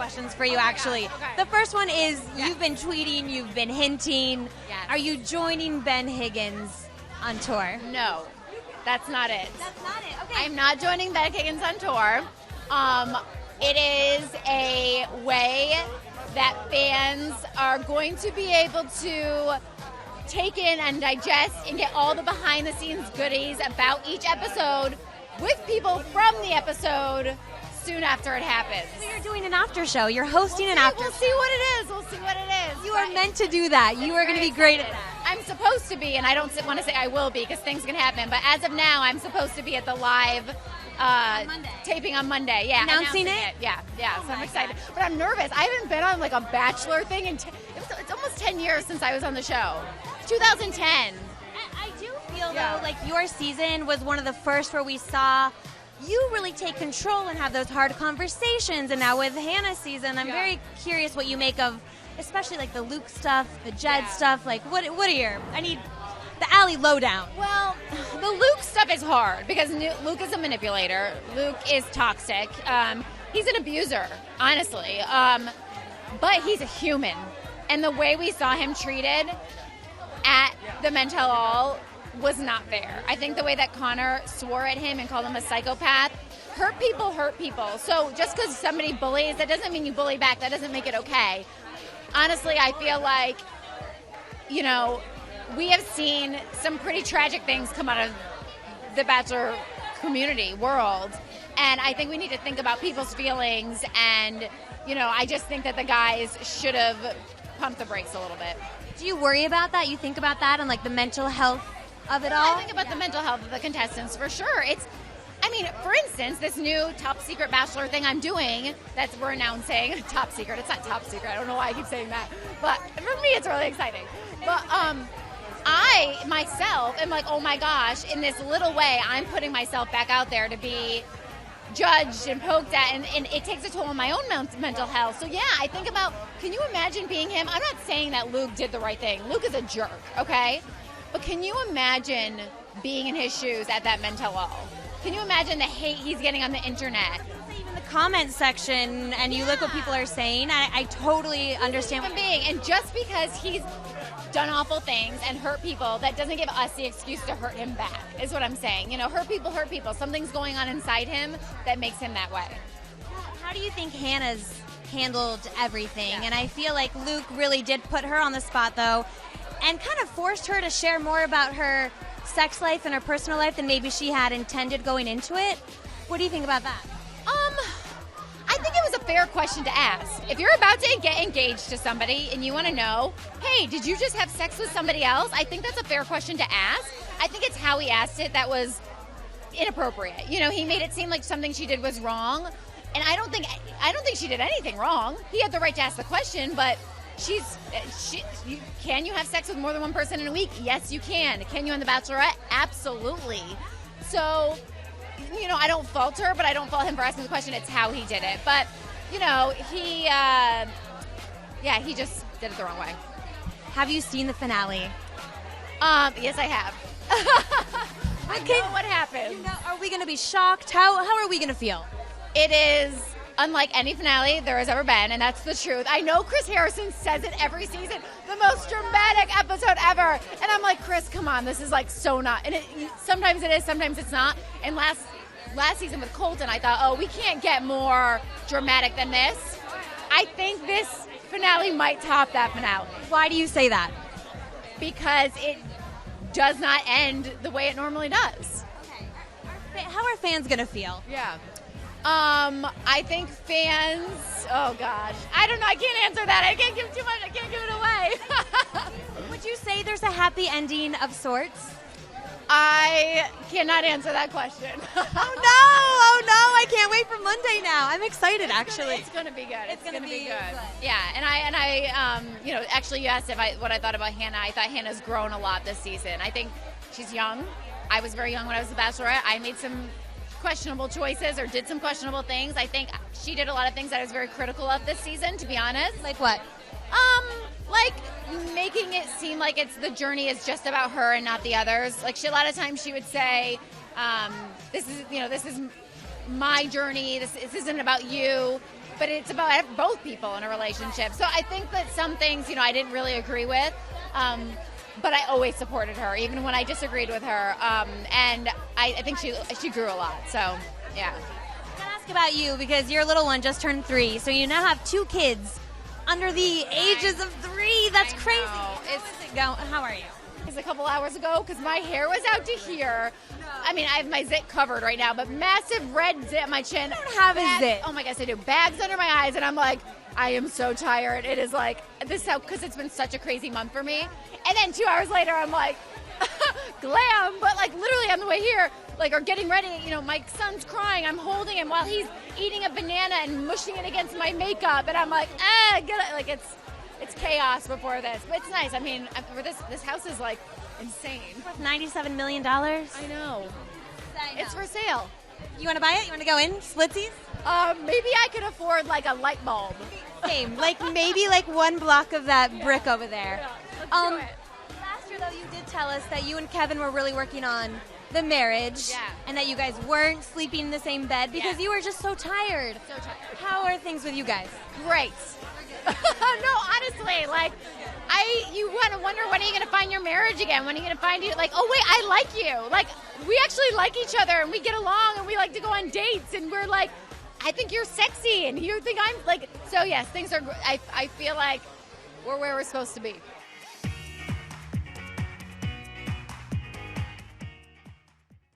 questions for you, actually. Okay. The first one is, you've been tweeting, you've been hinting. Yes. Are you joining Ben Higgins on tour? No, that's not it. That's not it. Okay. I'm not joining Ben Higgins on tour. It is a way that fans are going to be able to take in and digest and get all the behind-the-scenes goodies about each episode with people from the episode soon after it happens. So you're doing an after show. You're hosting an after show. We'll see what it is. We'll see what it is. You are meant to do that. You are going to be great at that. I'm supposed to be, and I don't want to say I will be because things can happen, but as of now, I'm supposed to be at the live taping on Monday. Yeah, Announcing it? Yeah. Oh So I'm my excited. gosh. But I'm nervous. I haven't been on like a Bachelor thing, and it's almost 10 years since I was on the show. 2010. I do feel, Yeah. though, like your season was one of the first where we saw you really take control and have those hard conversations. And now with Hannah's season, I'm very curious what you make of, especially like the Luke stuff, the Jed stuff. Like, what are your, I need the Allie lowdown. Well, the Luke stuff is hard because Luke is a manipulator. Luke is toxic. He's an abuser, honestly. But he's a human. And the way we saw him treated at the mental hall was not fair. I think the way that Connor swore at him and called him a psychopath, hurt people. So just because somebody bullies, that doesn't mean you bully back. That doesn't make it okay. Honestly, I feel like, we have seen some pretty tragic things come out of the Bachelor community world. And I think we need to think about people's feelings. And, I just think that the guys should have pumped the brakes a little bit. Do you worry about that? You think about that and like the mental health of it all? I think about the mental health of the contestants for sure. For instance, this new top secret Bachelor thing I'm doing that we're announcing, top secret, it's not top secret, I don't know why I keep saying that, but for me it's really exciting. But I myself am like, oh my gosh, in this little way, I'm putting myself back out there to be judged and poked at, and it takes a toll on my own mental health. So yeah, I think about, can you imagine being him? I'm not saying that Luke did the right thing. Luke is a jerk, okay? But can you imagine being in his shoes at that mental hall? Can you imagine the hate he's getting on the internet? Even the comment section, and you look what people are saying, I totally understand. And just because he's done awful things and hurt people, that doesn't give us the excuse to hurt him back, is what I'm saying. Hurt people. Something's going on inside him that makes him that way. How do you think Hannah's handled everything? Yeah. And I feel like Luke really did put her on the spot, though, and kind of forced her to share more about her sex life and her personal life than maybe she had intended going into it. What do you think about that? I think it was a fair question to ask. If you're about to get engaged to somebody and you want to know, hey, did you just have sex with somebody else? I think that's a fair question to ask. I think it's how he asked it that was inappropriate. He made it seem like something she did was wrong, and I don't think she did anything wrong. He had the right to ask the question, but can you have sex with more than one person in a week? Yes, you can. Can you on The Bachelorette? Absolutely. So, I don't fault her, but I don't fault him for asking the question. It's how he did it. But, he just did it the wrong way. Have you seen the finale? Yes, I have. I know what happened. Are we going to be shocked? How are we going to feel? It is unlike any finale there has ever been, and that's the truth. I know Chris Harrison says it every season, the most dramatic episode ever. And I'm like, Chris, come on, this is like so not. And sometimes it is, sometimes it's not. And last season with Colton, I thought, we can't get more dramatic than this. I think this finale might top that finale. Why do you say that? Because it does not end the way it normally does. Okay. How are fans going to feel? Yeah. I think fans, oh gosh, I don't know, I can't answer that. I can't give too much, I can't give it away. Would you say there's a happy ending of sorts? I cannot answer that question. Oh no, I can't wait for Monday now. I'm excited, actually. It's going to be good. It's going to be good. Yeah, and I actually you asked what I thought about Hannah. I thought Hannah's grown a lot this season. I think she's young. I was very young when I was a Bachelorette. I made some questionable choices or did some questionable things. I think she did a lot of things that I was very critical of this season, to be honest. Like what? Like making it seem like the journey is just about her and not the others. Like a lot of times she would say, this is my journey. This isn't about you. but it's about both people in a relationship. So I think that some things, I didn't really agree with, but I always supported her, even when I disagreed with her. And I think she grew a lot. So, yeah. I'm going to ask about you because your little one just turned 3, so you now have 2 kids under the ages of 3. That's crazy. How are you? A couple hours ago because my hair was out to here. I mean, I have my zit covered right now, but massive red zit on my chin. I don't have a zit. Oh my gosh, I do. Bags under my eyes, and I'm like, I am so tired. It is like this because it's been such a crazy month for me. And then 2 hours later, I'm like, glam, but like literally on the way here, like, or getting ready, my son's crying. I'm holding him while he's eating a banana and mushing it against my makeup, and I'm like, get it. Like it's chaos before this, but it's nice. I mean, this house is like insane. Worth $97 million. I know. It's for sale. You want to buy it? You want to go in? Splitsies? Maybe I could afford like a light bulb. Same. Maybe one block of that brick over there. Yeah, let's do it. Last year, though, you did tell us that you and Kevin were really working on the marriage, and that you guys weren't sleeping in the same bed because you were just so tired. So tired. How are things with you guys? Great. No, honestly, you want to wonder, when are you going to find your marriage again? When are you going to find you, oh wait, I like you. We actually like each other, and we get along, and we like to go on dates, and we're like, I think you're sexy, and you think I'm so yes, things are, I feel like we're where we're supposed to be.